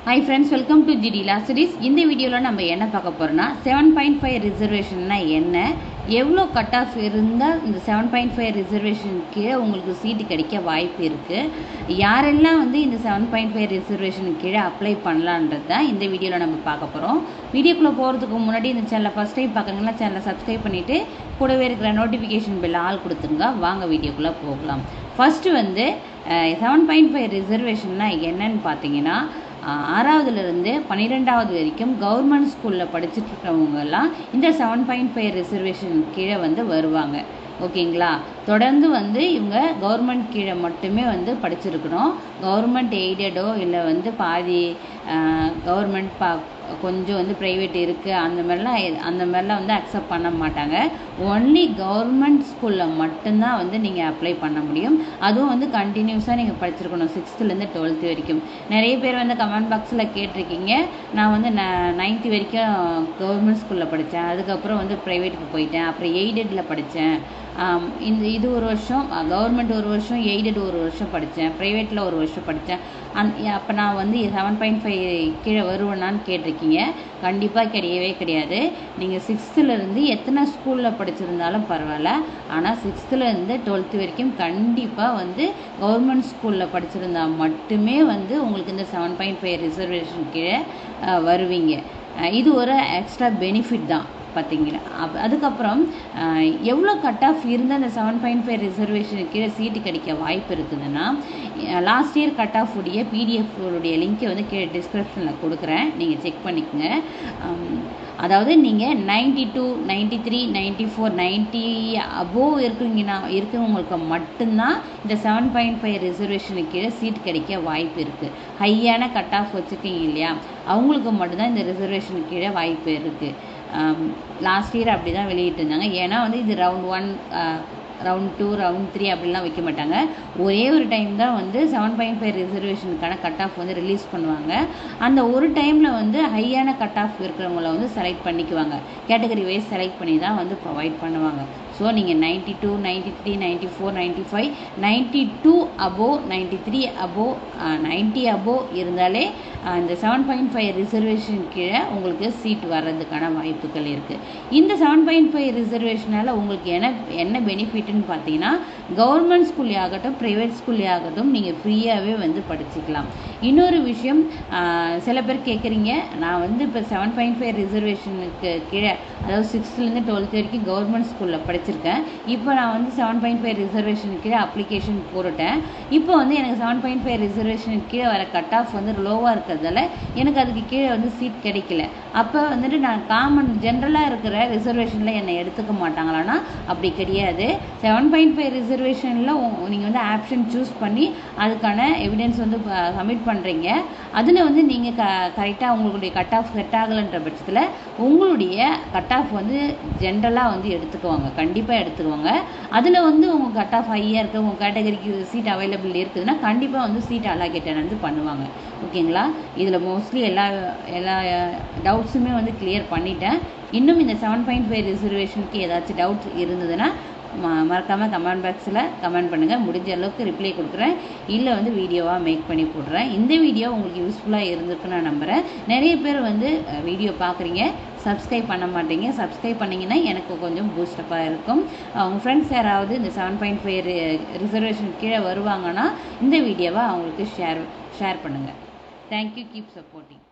Hi friends, welcome to GD Law Series. இந்த வீடியோல நம்ம என்ன பார்க்க போறோம்னா 7.5 ரிசர்வேஷன்னா என்ன, எவ்வளோ கட் ஆஃப் இருந்தால் இந்த 7.5 ரிசர்வேஷன் கீழே உங்களுக்கு சீட்டு கிடைக்க வாய்ப்பு இருக்கு, யாரெல்லாம் வந்து இந்த 7.5 ரிசர்வேஷன் கீழே அப்ளை பண்ணலான்றது தான் இந்த வீடியோவில் நம்ம பார்க்க போகிறோம். வீடியோக்குள்ளே போகிறதுக்கு முன்னாடி இந்த சேனலை ஃபஸ்ட் டைம் பார்க்குறீங்கன்னா சேனலை சப்ஸ்கிரைப் பண்ணிவிட்டு கூடவே இருக்கிற நோட்டிஃபிகேஷன் பெல் ஆல் கொடுத்துருங்க. வாங்க வீடியோக்குள்ளே போகலாம். ஃபஸ்ட்டு வந்து 7.5 ரிசர்வேஷன்னா என்னன்னு பார்த்தீங்கன்னா, 6வதுலேருந்து 12வது வரைக்கும் கவர்மெண்ட் ஸ்கூலில் படிச்சுட்டு இருக்கிறவங்கெல்லாம் இந்த 7.5 ரிசர்வேஷன் கீழே வந்து வருவாங்க. ஓகேங்களா, தொடர்ந்து வந்து இவங்க கவர்மெண்ட் கீழே மட்டுமே வந்து படிச்சிருக்கணும். கவர்மெண்ட் எய்டடோ இல்லை வந்து பாதி கவர்மெண்ட் கொஞ்சம் வந்து ப்ரைவேட் இருக்குது அந்த மாதிரிலாம் வந்து அக்செப்ட் பண்ண மாட்டாங்க. ஒன்லி கவர்மெண்ட் ஸ்கூலில் மட்டும்தான் வந்து நீங்கள் அப்ளை பண்ண முடியும். அதுவும் வந்து கண்டினியூஸாக நீங்கள் படிச்சிருக்கணும் 6th-லேருந்து 12th வரைக்கும். நிறைய பேர் வந்து கமெண்ட் பாக்ஸில் கேட்டிருக்கீங்க, நான் வந்து 9th வரைக்கும் கவர்மெண்ட் ஸ்கூலில் படித்தேன், அதுக்கப்புறம் வந்து ப்ரைவேட்டுக்கு போயிட்டேன், அப்புறம் எய்டடில் படித்தேன், இது ஒரு வருஷம் கவர்மெண்ட் ஒரு வருஷம், எய்டட் ஒரு வருஷம் படித்தேன், ப்ரைவேட்டில் ஒரு வருஷம் படித்தேன், அப்போ நான் வந்து 7.5 கீழே வருவேனான்னு கேட்டிருக்கீங்க. கண்டிப்பாக கிடையவே கிடையாது. நீங்கள் 6th-லேருந்து எத்தனை ஸ்கூலில் படிச்சிருந்தாலும் பரவாயில்ல, ஆனால் 6th-லேருந்து 12th வரைக்கும் கண்டிப்பாக வந்து கவர்மெண்ட் ஸ்கூலில் படிச்சிருந்தா மட்டுமே வந்து உங்களுக்கு இந்த 7.5 ரிசர்வேஷன் கீழே வருவீங்க. இது ஒரு எக்ஸ்ட்ரா பெனிஃபிட் தான் பார்த்தீங்களா. அதுக்கப்புறம் எவ்வளோ கட் ஆஃப் இருந்தால் அந்த 7.5 ரிசர்வேஷனுக்கு கீழே சீட்டு கிடைக்க வாய்ப்பு இருக்குதுன்னா, லாஸ்ட் இயர் கட் ஆஃப் உடைய பிடிஎஃப் உடைய லிங்க்கை வந்து கீழே டிஸ்கிரிப்ஷனில் கொடுக்குறேன், நீங்கள் செக் பண்ணிக்கோங்க. அதாவது நீங்கள் 92, 93, 94, 90 அபோவ் இருக்கிறவங்களுக்கு மட்டும்தான் இந்த 7.5 ரிசர்வேஷனுக்கு கீழே சீட் கிடைக்க வாய்ப்பு இருக்குது. ஹையான கட் ஆஃப் வச்சுருக்கீங்க இல்லையா, அவங்களுக்கு மட்டும்தான் இந்த ரிசர்வேஷனுக்கு கீழே வாய்ப்பு இருக்குது. லாஸ்ட் இயர் அப்படி தான் வெளியிட்டிருந்தாங்க. ஏன்னா வந்து இது ரவுண்ட் 1, ரவுண்ட் 2, ரவுண்ட் 3 அப்படிலாம் வைக்க மாட்டாங்க. ஒரே ஒரு டைம் தான் வந்து 7.5 ரிசர்வேஷனுக்கான கட் ஆஃப் வந்து ரிலீஸ் பண்ணுவாங்க. அந்த ஒரு டைமில் வந்து ஹையான கட் ஆஃப் இருக்கிறவங்கள வந்து செலக்ட் பண்ணிக்குவாங்க. கேட்டகரி வைஸ் செலக்ட் பண்ணி தான் வந்து ப்ரொவைட் பண்ணுவாங்க. ஸோ நீங்கள் 92, 93, 94, 95, 92 அபோவ், 93 அபோவ், 90 அபோவ் இருந்தாலே இந்த 7.5 ரிசர்வேஷன் கீழே உங்களுக்கு சீட் வர்றதுக்கான வாய்ப்புகள் இருக்குது. இந்த 7.5 ரிசர்வேஷனால் உங்களுக்கு என்ன பெனிஃபிட்னு பார்த்தீங்கன்னா, கவர்மெண்ட் ஸ்கூல்லே ஆகட்டும் ப்ரைவேட் ஸ்கூல்லே ஆகட்டும் நீங்கள் ஃப்ரீயாகவே வந்து படிச்சுக்கலாம். இன்னொரு விஷயம், சில பேர் கேட்குறீங்க, நான் வந்து இப்போ 7.5 ரிசர்வேஷனுக்கு கீழே, அதாவது 6th-லேருந்து 12th வரைக்கும் கவர்மெண்ட் ஸ்கூலில் படிச்சிருக்கேன், இப்போ நான் வந்து 7.5 ரிசர்வேஷனுக்கு கீழே அப்ளிகேஷன் போட்டுட்டேன், இப்போ வந்து எனக்கு 7.5 ரிசர்வேஷனுக்கு கீழே வர கட் ஆஃப் வந்து லோவாக இருக்கிறதால எனக்கு அதுக்கு கீழே வந்து சீட் கிடைக்கல. அப்போ வந்துட்டு நான் காமன் ஜென்ரலாக இருக்கிற ரிசர்வேஷனில் என்னை எடுத்துக்க மாட்டாங்களான்னா அப்படி கிடையாது. 7.5 ரிசர்வேஷனில் நீங்கள் வந்து ஆப்ஷன் சூஸ் பண்ணி அதுக்கான எவிடன்ஸ் வந்து சப்மிட் பண்ணுறீங்க. அதில் வந்து நீங்கள் கரெக்டாக உங்களுடைய கட் ஆஃப் செட் ஆகலைன்ற பட்சத்தில் உங்களுடைய கட் ஆஃப் வந்து ஜென்ரலாக வந்து எடுத்துக்குவாங்க, கண்டிப்பாக எடுத்துக்குவாங்க. அதில் வந்து உங்கள் கட் ஆஃப் ஹையாக இருக்குது, உங்கள் கேட்டகரிக்கு சீட் அவைலபிள் இருக்குதுன்னா கண்டிப்பாக வந்து சீட் அலாகேட்டட் வந்து பண்ணுவாங்க. ஓகேங்களா, இதில் மோஸ்ட்லி எல்லா டவுட்ஸுமே வந்து கிளியர் பண்ணிட்டேன். இன்னும் இந்த 7.5 ரிசர்வேஷனுக்கு ஏதாச்சும் டவுட்ஸ் இருந்ததுன்னா மறக்காமல் கமெண்ட் பாக்ஸில் கமெண்ட் பண்ணுங்கள். முடிஞ்ச அளவுக்கு ரிப்ளை கொடுக்குறேன், இல்லை வந்து வீடியோவாக மேக் பண்ணி போடுறேன். இந்த வீடியோ உங்களுக்கு யூஸ்ஃபுல்லாக இருந்திருக்குன்னு நான் நம்புகிறேன். நிறைய பேர் வந்து வீடியோ பார்க்குறீங்க, சப்ஸ்கிரைப் பண்ண மாட்டீங்க. சப்ஸ்கிரைப் பண்ணிங்கன்னா எனக்கு கொஞ்சம் பூஸ்டப்பாக இருக்கும். உங்கள் ஃப்ரெண்ட்ஸ் யாராவது இந்த 7.5 ரிசர்வேஷன் கீழே வருவாங்கன்னா இந்த வீடியோவை அவங்களுக்கு ஷேர் பண்ணுங்கள். Thank you, keep supporting.